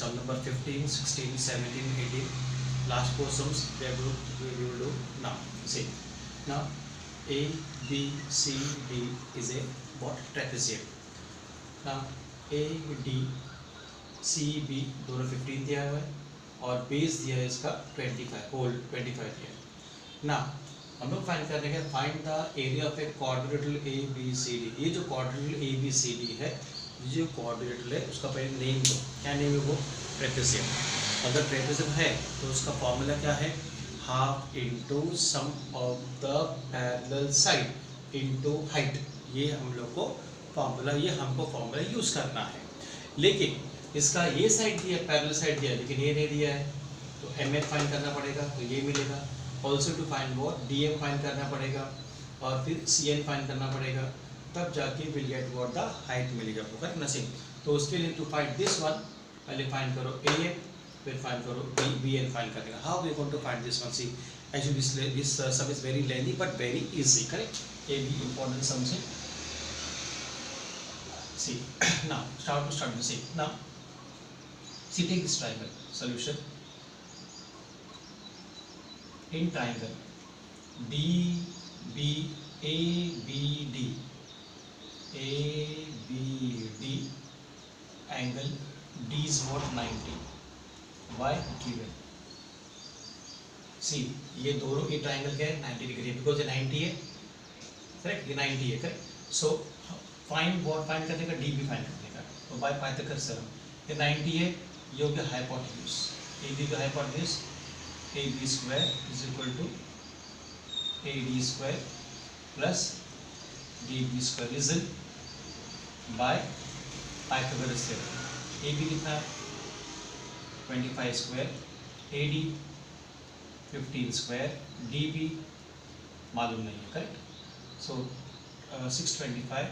sum number 15, 16, 17, 18. Last four sums we will do now. See, now A, B, C, D is a what? Trapezium. Now A, D, C, B दोनों 15 दिया हुआ है और base दिया है इसका 25, whole 25 दिया है. Now हम लोग फाइंड करने का find the area of a quadrilateral A B C D. ये जो quadrilateral A B C D है, ये जो क्वाड्रिलेटरल है उसका पहले नेम दो. क्या नेम है वो? ट्रेपेजियम. अगर ट्रेपेजियम है तो उसका फॉर्मूला क्या है? Half into sum of the parallel side into height. ये हम लोग को फॉर्मूला, ये हमको फॉर्मूला यूज करना है. लेकिन इसका ये साइड दिया, पैरेलल साइड दिया, लेकिन ये नहीं दिया है, तो एम एफ फाइंड करना पड़ेगा, तो ये मिलेगा. Also to find what? D M find करना पड़ेगा और फिर सी एन फाइंड करना पड़ेगा, तब जाके will get what the height मिलेगा. Correct nothing. तो उसके लिए टू फाइंड दिस वन, पहले फाइंड करो ए एम, फिर फाइंड करो बी एन फाइंड करेगा. How we going to find this one? See actually this sum is very lengthy but very easy. Correct. A B important sum से. See now start to see now. See, take this triangle solution. In triangle D B A B D angle D is what? 90. Why? Given. See, ये दोनों, ये triangle क्या है? 90 degree है, because ये 90 है. Correct. ये 90 है. Correct. So find what find करने का? डी बी फाइंड करने का. तो बाय पाइथागोरस थ्योरम ये 90 है, ये हो गया हाइपोटेन्यूज. ए बी का hypotenuse A B square is equal to A D square plus D B square is by Pythagoras theorem. A B कितना है? 25 square, A D 15 square, D B मालूम नहीं है. Correct. So 625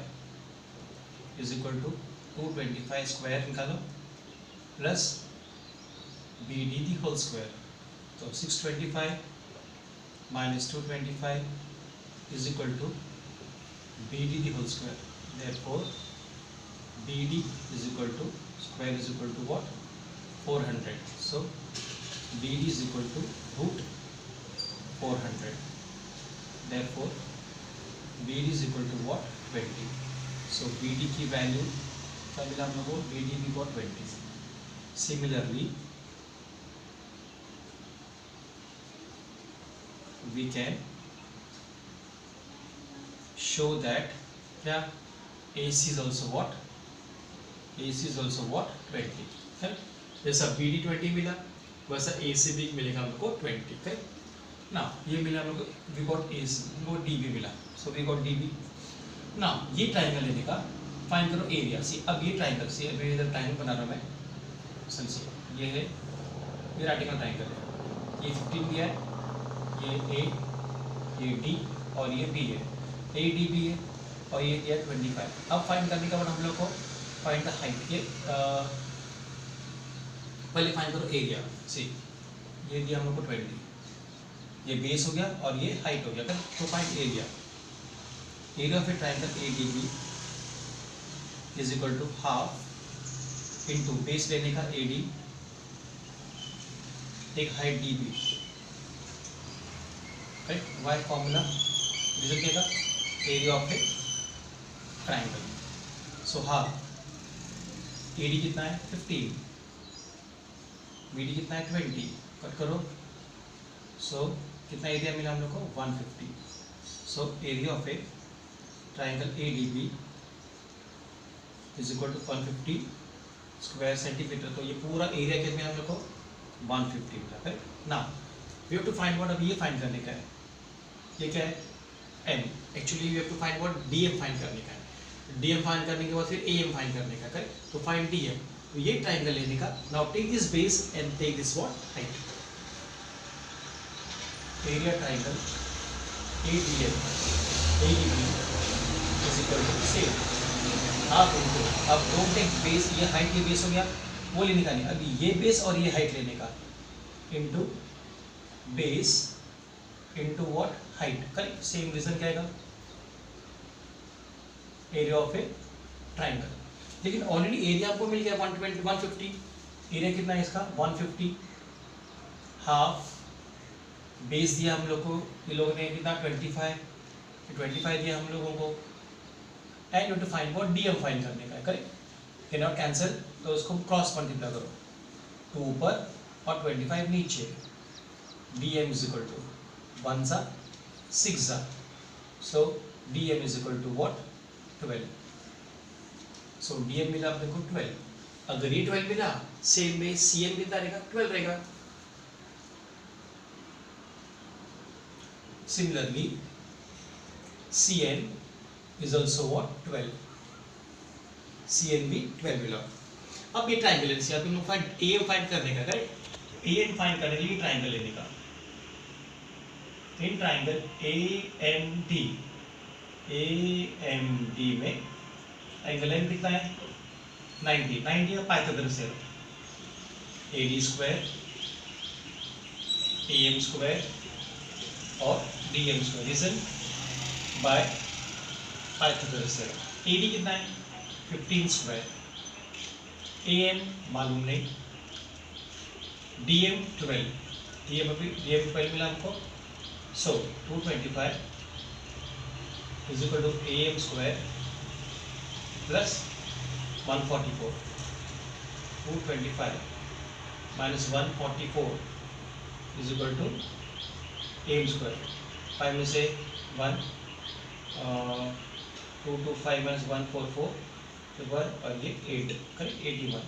is equal to 225 square निकालो plus B D the whole square. तो 625 minus 225 is equal to B D the whole square. Therefore B D is equal to square is equal to what? 400. So B D is equal to root 400. Therefore B D is equal to what? 20. So B D की value क्या मिला हम लोग को? B D भी got 20. Similarly we can show that क्या A C is also what? A C is also what? 20. Correct. जैसा B D 20 मिला वैसा ए सी भी मिलेगा हम लोग को 20. करेक्ट ना. ये मिला हम लोग को, वी गॉट ए सी, वो डी बी मिला. So we got D B. ना ये ट्राइंगल लेने का फाइंड करो एरिया. सी अब ये ट्राइंगल, सी अभी इधर ट्राइंगल बना रहा हूँ मैं. समझिए, ये है, ये राइट एंगल ट्राइंगल है. ये 15 दिया है, ये ए, ये डी और ये बी है. ए डी बी है और ये दिया 25. अब फाइंड करने का बाद हम लोग को फाइंड द हाइट. ये पहले फाइंड करो एरिया. सी ये दिया हम लोग को 20, ये बेस हो गया और ये हाइट हो गया. तो find area. Area of a triangle A D B is equal to half into base लेने का ए डी, एक height D B. Right. Why formula result क्या था? Area of a triangle. So half A D कितना है? 15, B D कितना है? 20. Cut करो. सो कितना एरिया मिला हम लोग को? 150. So area of a triangle A D B is equal to 150 square centimetre. तो ये पूरा एरिया कितना है हम लोग को? 150 मिला. करेक्ट. ना we have to find what. अब ये फाइंड करने का है. ये क्या है? M. Actually we have to find what? D M find करने का है. डी एम फाइंड करने के बाद फिर ए एम फाइंड करने का. करेक्ट. तो फाइंड डी एम. तो ये ट्राइंगल लेने का. Now take this base and take this what? Height. Area triangle A D M A D B is equal to same half into. अब don't take base, ये height ये base हो गया, वो लेने का नहीं. अभी ये बेस और ये हाइट लेने का. Into base into what? Height. Correct. Same reason क्या आएगा? Area of a triangle. लेकिन ऑलरेडी एरिया आपको मिल गया 120 150. एरिया कितना है इसका 150, हाफ बेस दिया हम लोग को, ये लोगों ने कितना 25 दिया हम लोगों को, and you to find what D M find करने का है, करेक्ट। कैन नॉट कैंसिल, तो उसको क्रॉस मल्टीप्लाई करो, 2 ऊपर और 25 नीचे, डीएम इज इक्वल टू 1 सा 6 सा, so DM is equal to what 12। So DM मिला अपने को 12। अगर ये 12 मिला, सेम वे सीएम कितना रहेगा 12 रहेगा। Similarly, Cn is also what 12, Cn भी 12 मिला। अब ये ट्राइंगल है, आप लोग फाइंड एम फाइंड करने का, करेक्ट। एम फाइंड करने के लिए ट्राइंगल लेने का, इन ट्राइंगल AMD में एंगल एम कितना है 90 का Pythagoras theorem, AD square AM square और DM square reason by Pythagoras theorem. AD कितना है 15 स्क्वायर, AM मालूम नहीं, DM 12, DM 12 मिला हमको, so 225 is equal to AM square plus 144, 225 minus 144 is equal to AM square, 5 में से 1, 2 to 5 माइनस 144 तो 1 और ये 8, correct 81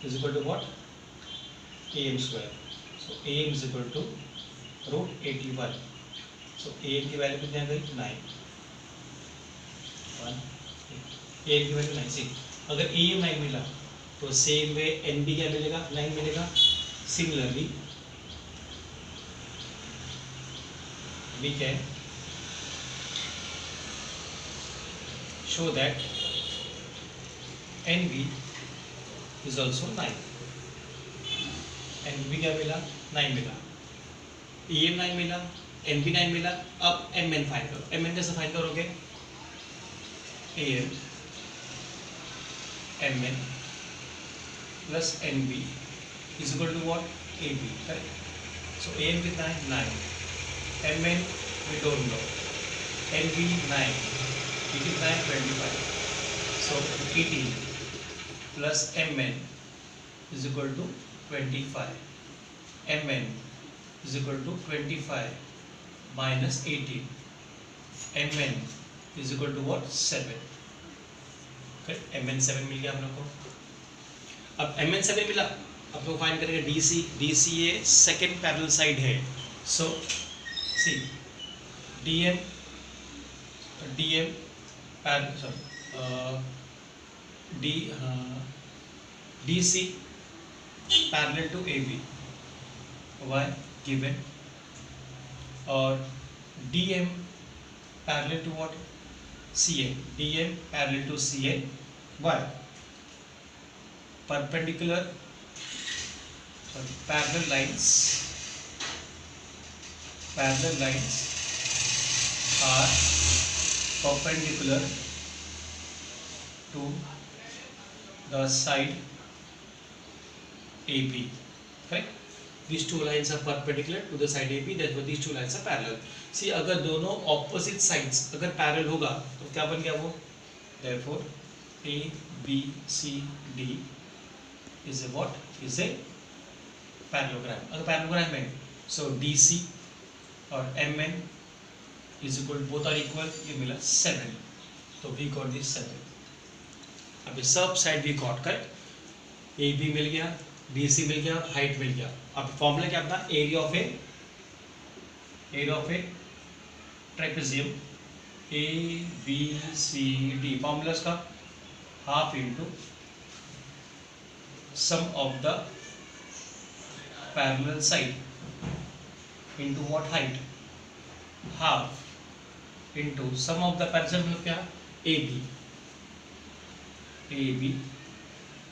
is equal to what AM square. So AM is equal to root 81, so AM की value कितनी आ गई 9, AM की वैल्यू 9। सी अगर AM 9 मिला तो सेम वे NB क्या मिलेगा 9 मिलेगा। Similarly we can show that NB is also 9, NB क्या मिला 9 मिला, AM 9 मिला, NB 9 मिला। अब MN फाइंड करो, MN कैसे फाइंड करोगे, AM MN plus NB is equal to what AB, correct. So AM कितना है 9, MN we don't know, NB 9, ये कितना है 25, so 18 plus MN is equal to 25, MN is equal to 25 minus 18, MN is equal to what 7, correct। MN 7 मिल गया हम लोग को। अब MN 7 मिला, अब लोग फाइंड करेंगे DC ये सेकेंड पैरेलल साइड है, सो see DM DC parallel to AB y given, और DM parallel to what CN, DM parallel to CN y, perpendicular parallel lines are perpendicular to the side AB, correct। These two lines are perpendicular to the side AB, therefore these two lines are parallel। See अगर दोनों opposite sides अगर parallel होगा तो क्या बन गया वो, therefore ABCD is a what, is a parallelogram। अगर parallelogram है so DC और MN is equal, both are equal, ये मिला 7, तो we got this 7। अभी सब side we got, correct. AB मिल गया, BC मिल गया, हाइट मिल गया। अब फॉर्मूला क्या अपना, area of a trapezium ABCD, formula इसका half into sum of the parallel side into what height, half into sum of the parallel मतलब क्या AB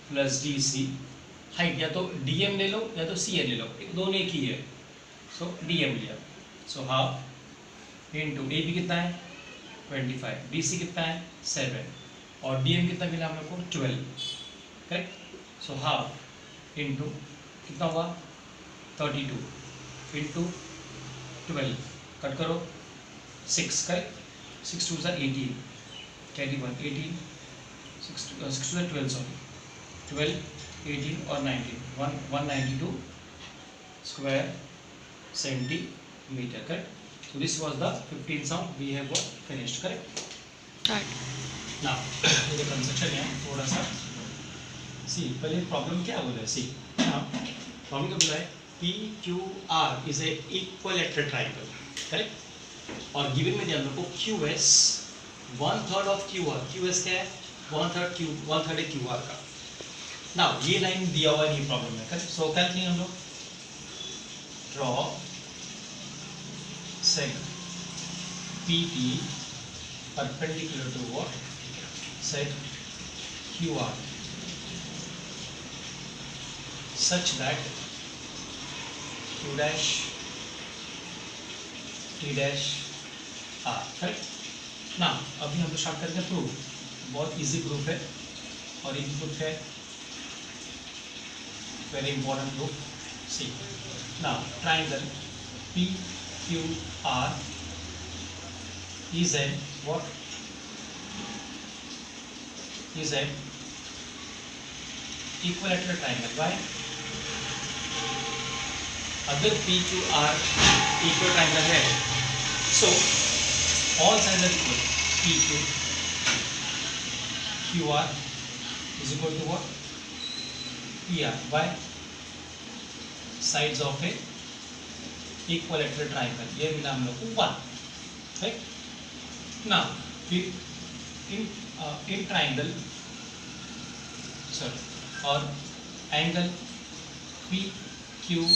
plus DC, हाइट या तो DM ले लो या तो CN ले लो, एक दोनों एक ही है, सो DM लिया, सो हाफ इंटू AB कितना है 25, DC कितना है 7 और DM कितना मिला हम लोग को 12, करेक्ट। सो हाफ इंटू कितना हुआ 32 इंटू 12 कट करो 6 करेक्ट 6 2 18 कैरी 1 18 6 2 12 सॉरी 12 18 और 19 192 square centimeter correct. So this was the 15 sum we have got finished correct. Right. Now ये कंस्ट्रक्शन है थोड़ा सा सी पहले प्रॉब्लम क्या बोला सी प्रॉब्लम क्या बोला है PQR is a equilateral triangle correct और गिवन में दिया हम लोग को QS 1/3 of QR QS क्या है 1/3 है QR का. नाउ ये लाइन दिया हुआ है ये प्रॉब्लम है करेक्ट. सो क्या करेंगे हम लोग draw seg PT perpendicular to what seg QR such that Q dash T dash R correct. ना अभी हम लोग स्टार्ट करेंगे प्रूफ. बहुत इजी प्रूफ है और इनपुट है very important proof. C now triangle PQR is a what is a equilateral triangle. Why? अगर PQR equilateral triangle है so all sides are equal. PQ QR is equal to what PR. Why? Sides of a equilateral triangle. ये मिला हम लोग को 1 right. Now in triangle sorry और angle PQR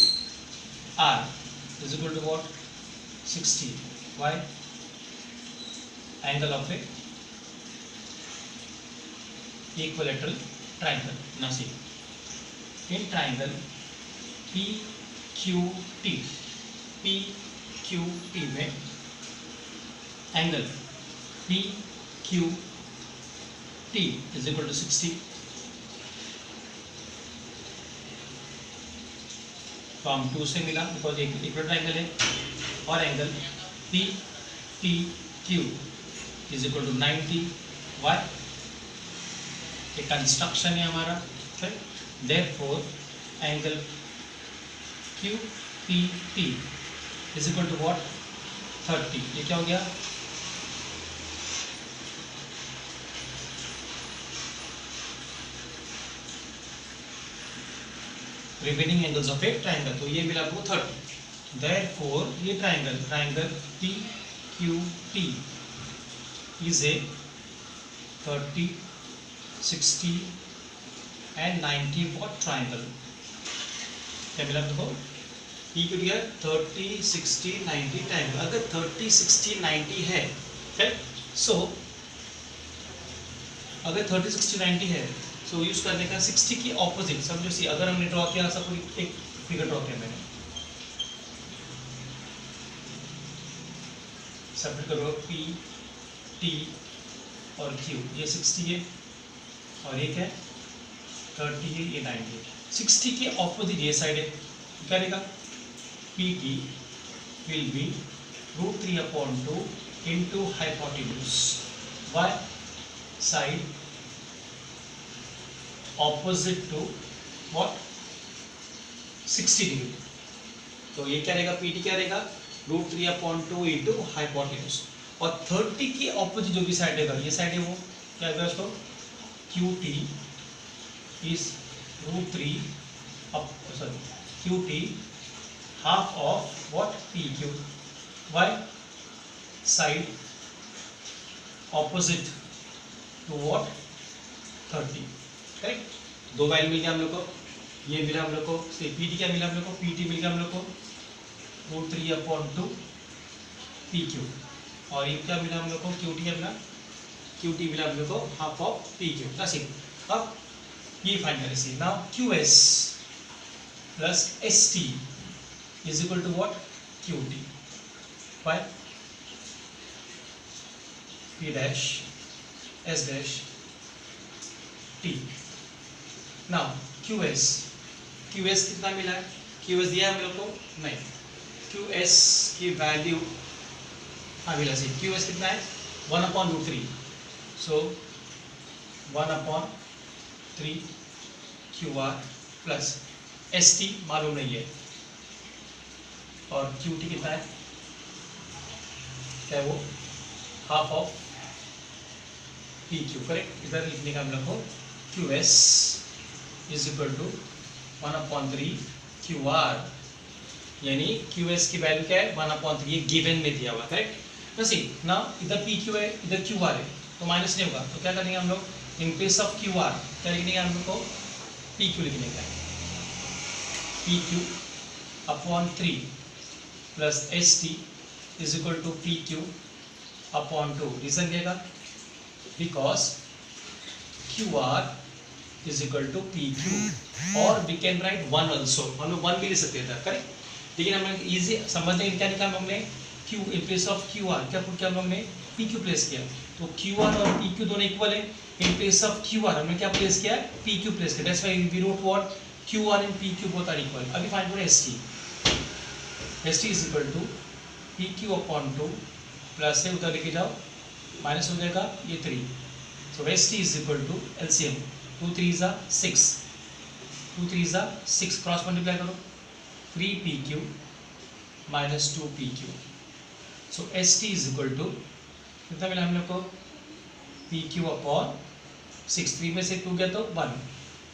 is equal to what 60. Why? Angle of a equilateral triangle. Now see in triangle PQT में angle PQT is equal to 60. तो हम 2 से मिला बिकॉज एक इक्वल ट्राइंगल है और angle PTQ is equal to 90. Why? ये construction है हमारा. Therefore angle QPT is equal to what 30. ये क्या हो गया remaining angles of a triangle. तो ये मिला आपको 30. Therefore ये triangle PQT is a 30 60 and 90 what triangle. क्या मिला आपको PQ दिया 30 60 90 ट्राइंगल. अगर 30 60 90 है सो अगर 30 60 90 है सो यूज करने का 60 की ऑपोजिट समझो. सी अगर हमने ड्रॉ किया सब एक फिगर ड्रॉ किया मैंने सबमिट करो P T और Q. ये 60 है और एक है 30 है ये 90 है. 60 के ऑपोजिट ये साइड है क्या रहेगा PT will be √3/2 into hypotenuse. Why? Side opposite to what 60 degree. तो ये क्या रहेगा PT क्या रहेगा √3/2 into hypotenuse. और 30 के ऑपोजिट जो भी साइड है ये साइड है वो क्या है दोस्तों QT is √3 QT half of what PQ. Why? Side opposite to what 30 correct. दो वैल्यू मिल गया हम लोग को. ये मिला हम लोग को PT क्या मिला हम लोग को PT मिल गया हम लोग को √3/2 PQ और ये क्या मिला हम लोग को QT क्या मिला QT मिला हम लोग को हाफ ऑफ PQ. अब ये फाइंड करें C. Now QS plus ST is equal to what QT. Why? P dash S dash T. Now QS Q S कितना मिला है, क्यू एस दिया है हम लोग को नहीं, क्यू एस की वैल्यू हाँ मिला सी, क्यू एस कितना है 1/√3, सो 1/3 Q are plus S T मालूम नहीं है, और क्यू टी कितना है, क्या है वो, half of P Q, correct. इधर लिखने का हम लोग को Q S is equal to 1/3 Q R, यानी क्यू एस की वैल्यू क्या है 1/3, ये गिवन में दिया हुआ, करेक्ट। सी ना, इधर पी क्यू है इधर क्यू आर है, तो माइनस नहीं होगा, तो क्या करेंगे हम लोग, इन प्लेस ऑफ क्यू आर क्या लिखने का हम लोग को, पी क्यू लिखने का है, P Q upon 3 plus S T is equal to P Q upon 2। Reason देगा because Q R is equal to P Q, और वी कैन राइट 1 ऑल्सो, हम लोग 1 भी ले सकते हैं, करेक्ट। लेकिन हमें इजी समझने के लिए क्या निकाला हमने, Q in place of Q R क्या पुट किया हम लोग ने, पी क्यू प्लेस किया, तो क्यू आर और पी क्यू दोनों इक्वल है, in place of Q R हमने क्या प्लेस किया, पी क्यू प्लेस किया, that's why we wrote what, Q R and P Q both are equal. अभी फाइंड करो S T, S T is equal to P Q upon 2 plus से उधर लेके जाओ माइनस हो जाएगा ये 3, so S T is equal to LCM 2 3 is 6, 2 3 is 6, cross multiply करो 3 P Q minus 2 P Q, so S T is equal to कितना मिला हम लोग को, पी क्यू अपॉन 6, 3 में से 2 गया तो 1,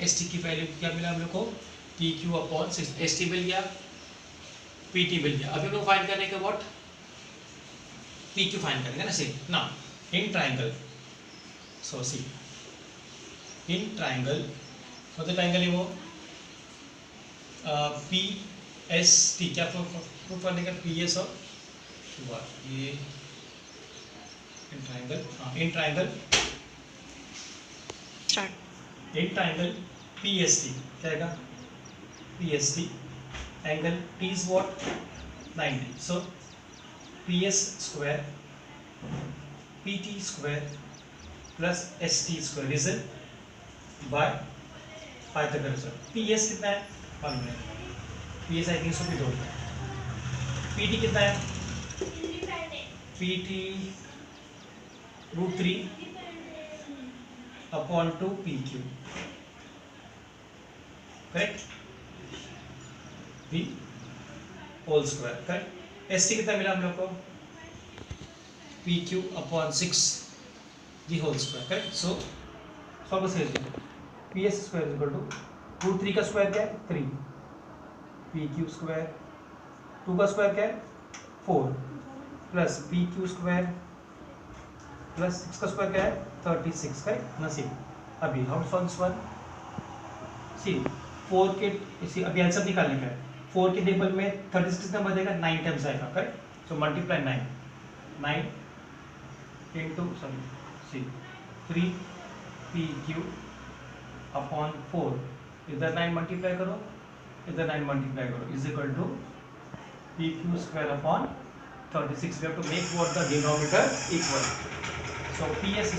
एस टी की वैल्यू क्या मिला हम लोग को, P Q upon 6, S T मिल गया, पी टी मिल गया। अभी हम लोग फाइंड करने के व्हाट, पी क्यू फाइंड करेंगे ना, सी ना in triangle, so C in triangle, कौन सा ट्राइंगल है वो, पी एस टी, क्या प्रूफ करने का, पी एस और क्यू आर, ये इन ट्राइंगल, हाँ in triangle, in triangle P S T क्या आएगा, P S T angle T is what 90, so P S square P T square plus S T square, reason by Pythagoras. P S कितना है मालूम है, P S I think so भी दो, P T कितना है, P T √3 upon 2 P Q, correct, P whole square, correct. S T कितना मिला हम लोग को, P Q upon 6 the whole square, correct. So solve से P S square equal to √3 का स्क्वायर क्या है 3, पी क्यू स्क्वायर 2 का स्क्वायर क्या है 4 plus P Q square plus 6 का स्क्वायर क्या है 36, करेक्ट ना। सी अभी how to solve this one, see 4 के इसी अभी आंसर निकालने का है, 4 के टेबल में 36 कितना बचेगा 9 टाइम्स आएगा, correct. So multiply 9 into sorry see 3 P Q upon 4, इधर 9 मल्टीप्लाई करो इधर 9 मल्टीप्लाई करो is equal to P Q square upon 36, we have to make what the denominator equal, so P S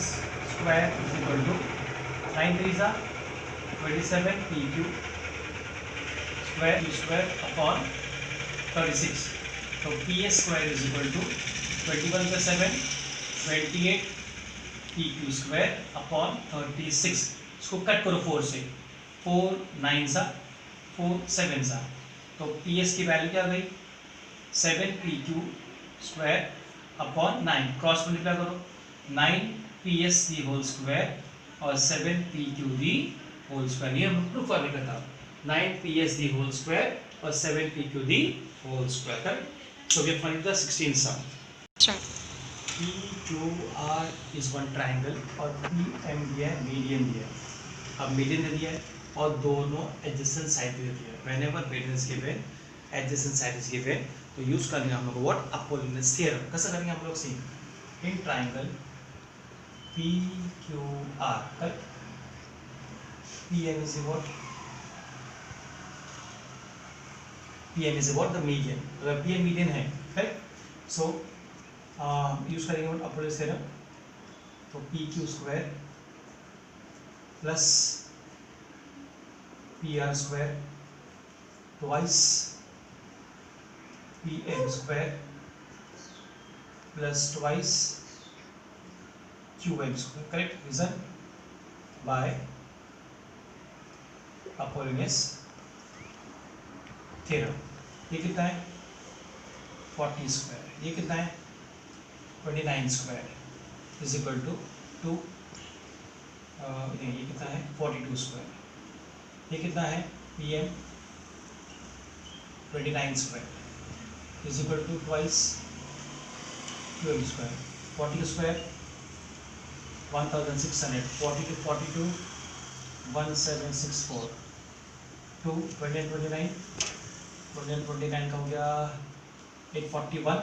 square is equal to 9 3 जा 27 P Q square upon 36, तो P S square is equal to 21 + 7 28 P Q square upon 36, इसको cut करो 4 से, 4 9 सा 4 7 सा, तो P S की value क्या आ गई 7 P Q square upon 9, cross multiply करो 9 P S the whole square और 7 P Q the whole square, ये हम प्रूफ करने का था, 9 P S the whole square और 7 P Q the whole square, correct. So we have find the 16th sum। P Q R is one triangle और P M दिया है, median दिया है, अब मीडियन दे दिया है और दोनों एडजेसेंट साइड दे दिया है, whenever median is given adjacent side is given, तो यूज करेंगे हम लोग व्हाट अपोलिनस थ्योरम। कैसे करेंगे हम लोग, see in triangle P Q R, correct, P M is what, P M is what the median, अगर पी एम मीडियन है, करेक्ट। सो यूज करेंगे व्हाट अपोलिनस थ्योरम, तो P Q square plus P R square twice P M square plus twice Q M square, correct, reason by Apollonius theorem. ये कितना है 40 square, ये कितना है 29 square is equal to 2, ये कितना है 42 स्क्वायर, ये कितना है P M 29 square is equal to twice Q M square, 40 square 1600, 40 to 42 1764, 2 20 and 29, 20 and 29 का हो गया 841,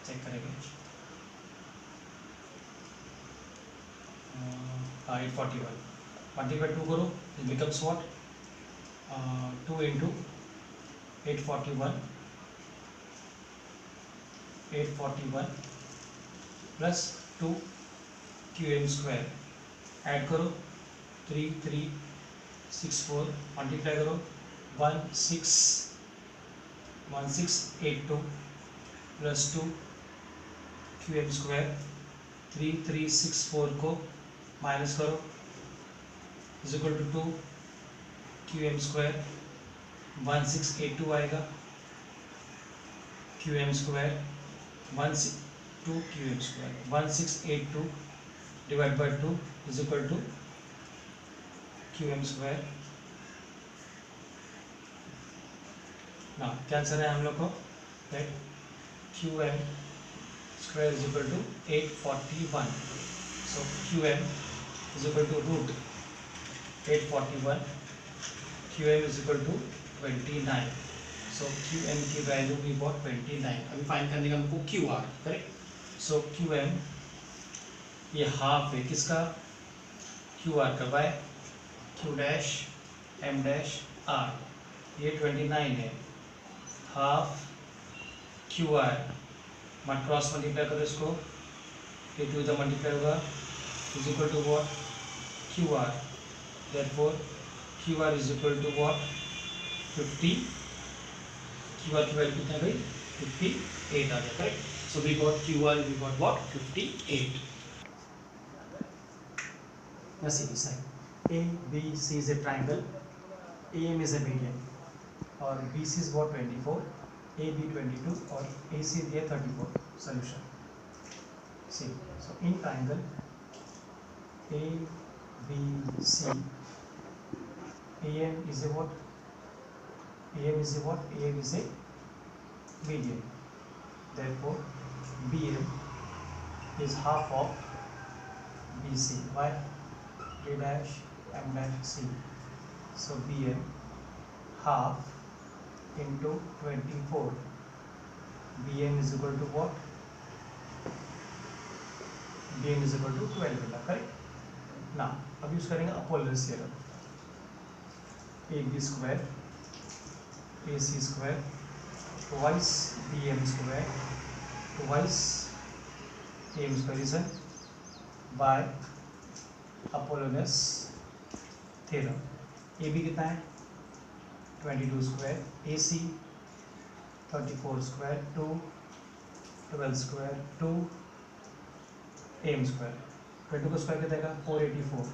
चेक करेंगे, हाँ 841 मल्टीप्लाई 2 करो, it becomes what 2 into 841 plus 2 Q M square, add करो 3364, मल्टीप्लाई करो 1682 प्लस 2 क्यू एम स्क्वायर, 3364 को माइनस करो is equal to 2 Q M square, 1682 आएगा, Q M square 2 Q M square, 1682 divide by 2 is equal to Q M square. ना क्या answer है हम लोग को, right, Q M square is equal to 841, so Q M is equal to root 841, Q M is equal to 29, so Q M की value भी बहुत 29, अभी फाइंड करने का हमको Q R, correct, so Q M ये हाफ है किसका क्यू आर का, by Q dash M dash R, ये 29 है, हाफ क्यू आर मत क्रॉस मल्टीप्लाई करो इसको, ये 2 इधर मल्टीप्लाई होगा is equal to what Q R, therefore Q R is equal to what 50, Q R की वैल्यू कितना गई 58 आ गया, correct, so we got Q R, we got what 58। Now see this side, A B C is a triangle, AM is a median और BC is what 24, AB 22 और AC दिया 34, solution, see, so in triangle ABC, AM is a what, AM is a what, AM is a median, therefore BM is half of BC, why A dash M dash C, so BM half into 24, BM is equal to what, BM is equal to 12 बेटा, correct. ना अब use करेंगे Apollonius theorem, AB square AC square twice BM square twice AM square reason by Apollonius theorem. AB कितना है 22 square, AC 34 square, 2 12 square, 2 AM square, 22 का square कितना देगा 484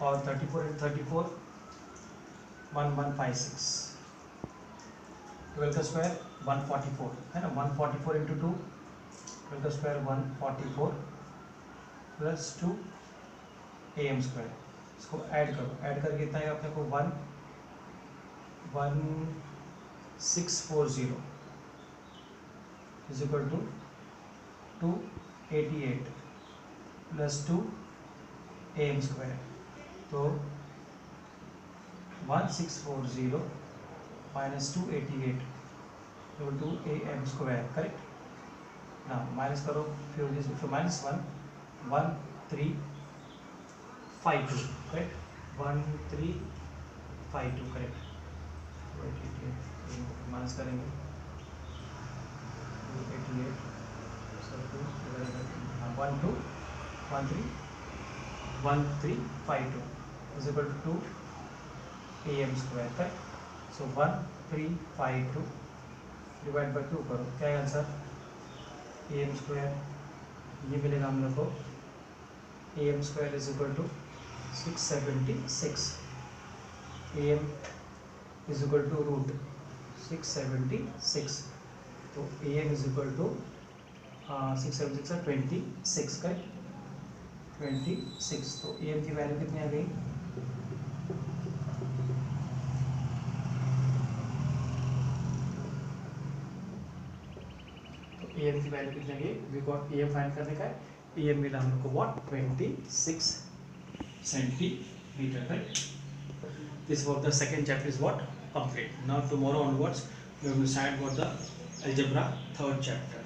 और 34 into 34 1156, 12 का स्क्वायर 144 है ना, 144 into 2, 12 का स्क्वायर 144 प्लस 2 AM स्क्वायर, इसको ऐड करो, ऐड करके कितना है अपने को 1640 is equal to 288 plus 2 AM square, तो 1640 minus 288 equal to AM square, correct ना, माइनस करो फिर माइनस 1352, करेक्ट 1352, करेक्ट, माइनस करेंगे 288 1352 is equal to am square correct. So 1352 divide by 2 करो, क्या है आंसर, am स्क्वायर, ये मिलेगा हम लोग को am square is equal to 676, am is equal to root 676, तो am इज इक्वल टू 676 है 26 का 26, तो am की वैल्यू कितनी आ गई, तो am की वैल्यू कितनी आ गई, वी गॉट am फाइंड करने का है, am मिला हम लोग को what 26 centimetre correct. This was the second chapter is what complete. Now tomorrow onwards we will decide what the algebra third chapter.